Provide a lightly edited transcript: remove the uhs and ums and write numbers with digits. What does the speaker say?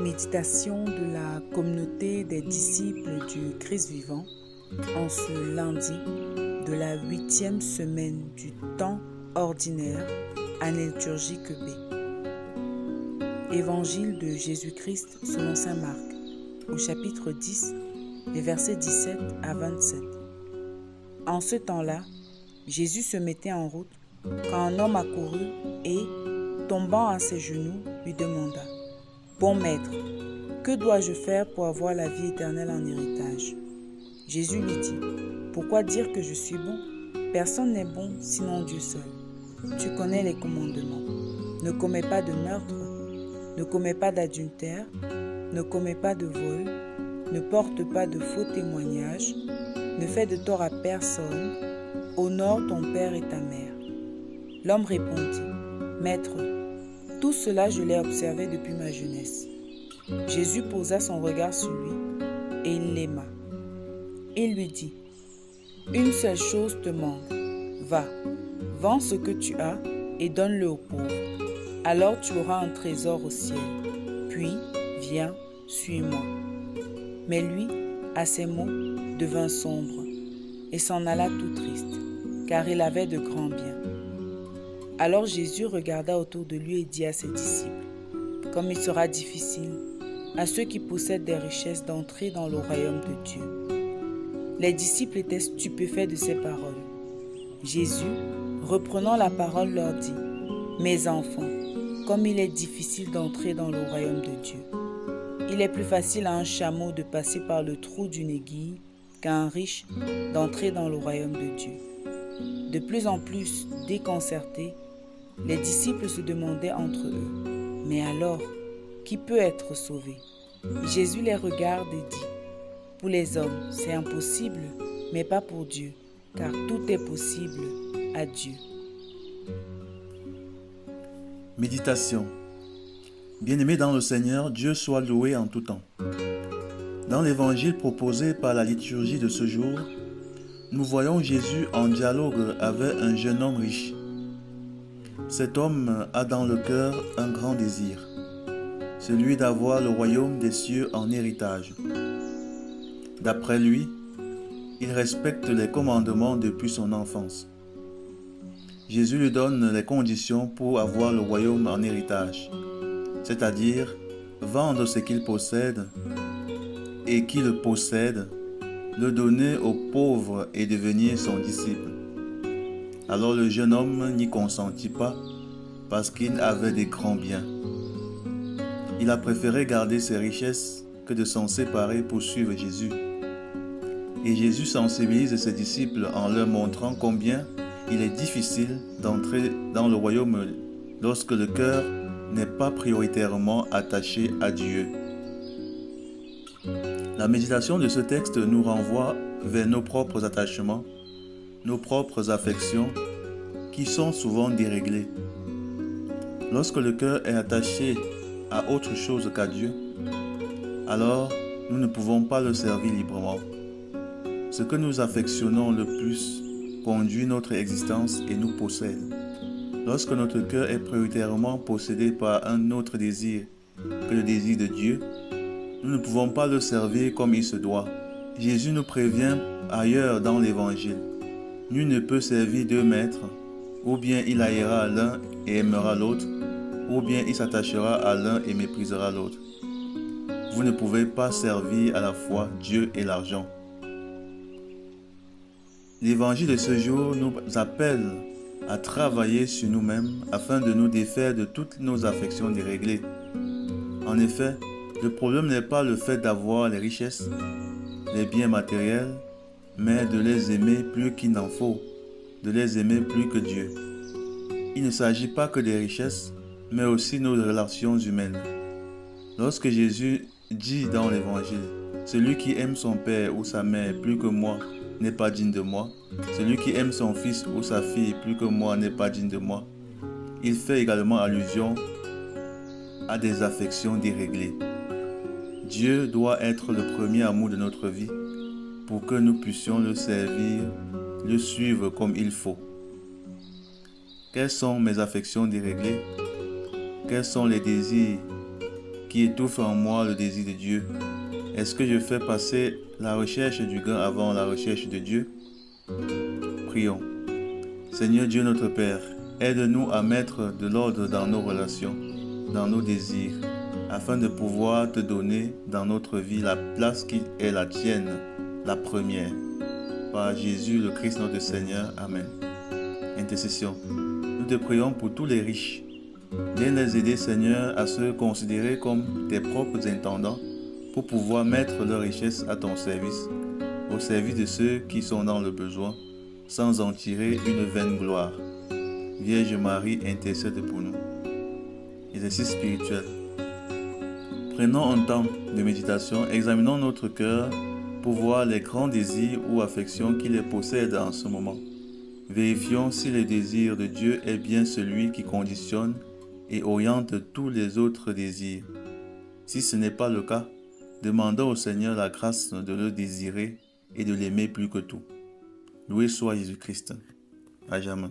Méditation de la communauté des disciples du Christ vivant en ce lundi de la 8e semaine du temps ordinaire, année liturgique B. Évangile de Jésus-Christ selon saint Marc, au chapitre 10, les versets 17 à 27. En ce temps-là, Jésus se mettait en route quand un homme accourut et, tombant à ses genoux, lui demanda: « Bon maître, que dois-je faire pour avoir la vie éternelle en héritage ?» Jésus lui dit: « Pourquoi dire que je suis bon? Personne n'est bon sinon Dieu seul. Tu connais les commandements. Ne commets pas de meurtre, ne commets pas d'adultère, ne commets pas de vol, ne porte pas de faux témoignages, ne fais de tort à personne, honore ton père et ta mère. » L'homme répondit: « Maître, tout cela je l'ai observé depuis ma jeunesse. » Jésus posa son regard sur lui et il l'aima. Il lui dit: « Une seule chose te manque. Va, vends ce que tu as et donne-le aux pauvres. Alors tu auras un trésor au ciel. Puis, viens, suis-moi. » Mais lui, à ces mots, devint sombre et s'en alla tout triste, car il avait de grands biens. Alors Jésus regarda autour de lui et dit à ses disciples: « Comme il sera difficile à ceux qui possèdent des richesses d'entrer dans le royaume de Dieu. » Les disciples étaient stupéfaits de ces paroles. Jésus, reprenant la parole, leur dit: « Mes enfants, comme il est difficile d'entrer dans le royaume de Dieu. Il est plus facile à un chameau de passer par le trou d'une aiguille qu'à un riche d'entrer dans le royaume de Dieu. » De plus en plus déconcertés, les disciples se demandaient entre eux: « Mais alors, qui peut être sauvé ?» Jésus les regarde et dit: « Pour les hommes, c'est impossible, mais pas pour Dieu, car tout est possible à Dieu. » Méditation. Bien-aimés dans le Seigneur, Dieu soit loué en tout temps. Dans l'évangile proposé par la liturgie de ce jour, nous voyons Jésus en dialogue avec un jeune homme riche. Cet homme a dans le cœur un grand désir, celui d'avoir le royaume des cieux en héritage. D'après lui, il respecte les commandements depuis son enfance. Jésus lui donne les conditions pour avoir le royaume en héritage, c'est-à-dire vendre ce qu'il possède et qui le possède, le donner aux pauvres et devenir son disciple. Alors le jeune homme n'y consentit pas parce qu'il avait des grands biens. Il a préféré garder ses richesses que de s'en séparer pour suivre Jésus. Et Jésus sensibilise ses disciples en leur montrant combien il est difficile d'entrer dans le royaume lorsque le cœur n'est pas prioritairement attaché à Dieu. La méditation de ce texte nous renvoie vers nos propres attachements, nos propres affections qui sont souvent déréglées. Lorsque le cœur est attaché à autre chose qu'à Dieu, alors nous ne pouvons pas le servir librement. Ce que nous affectionnons le plus conduit notre existence et nous possède. Lorsque notre cœur est prioritairement possédé par un autre désir que le désir de Dieu, nous ne pouvons pas le servir comme il se doit. Jésus nous prévient ailleurs dans l'Évangile: nul ne peut servir deux maîtres, ou bien il haïra l'un et aimera l'autre, ou bien il s'attachera à l'un et méprisera l'autre. Vous ne pouvez pas servir à la fois Dieu et l'argent. L'Évangile de ce jour nous appelle à travailler sur nous-mêmes afin de nous défaire de toutes nos affections déréglées. En effet, le problème n'est pas le fait d'avoir les richesses, les biens matériels, mais de les aimer plus qu'il n'en faut, de les aimer plus que Dieu. Il ne s'agit pas que des richesses, mais aussi nos relations humaines. Lorsque Jésus dit dans l'Évangile: « Celui qui aime son père ou sa mère plus que moi n'est pas digne de moi. Celui qui aime son fils ou sa fille plus que moi n'est pas digne de moi. » Il fait également allusion à des affections déréglées. Dieu doit être le premier amour de notre vie pour que nous puissions le servir, le suivre comme il faut. Quelles sont mes affections déréglées? Quels sont les désirs qui étouffe en moi le désir de Dieu? Est-ce que je fais passer la recherche du gain avant la recherche de Dieu? Prions. Seigneur Dieu notre Père, aide-nous à mettre de l'ordre dans nos relations, dans nos désirs, afin de pouvoir te donner dans notre vie la place qui est la tienne, la première. Par Jésus le Christ notre Seigneur. Amen. Intercession. Nous te prions pour tous les riches. Viens les aider, Seigneur, à se considérer comme tes propres intendants pour pouvoir mettre leur richesse à ton service, au service de ceux qui sont dans le besoin, sans en tirer une vaine gloire. Vierge Marie, intercède pour nous. Exercice spirituel. Prenons un temps de méditation, examinons notre cœur pour voir les grands désirs ou affections qui les possèdent en ce moment. Vérifions si le désir de Dieu est bien celui qui conditionne et oriente tous les autres désirs. Si ce n'est pas le cas, demandons au Seigneur la grâce de le désirer et de l'aimer plus que tout. Loué soit Jésus-Christ. À jamais.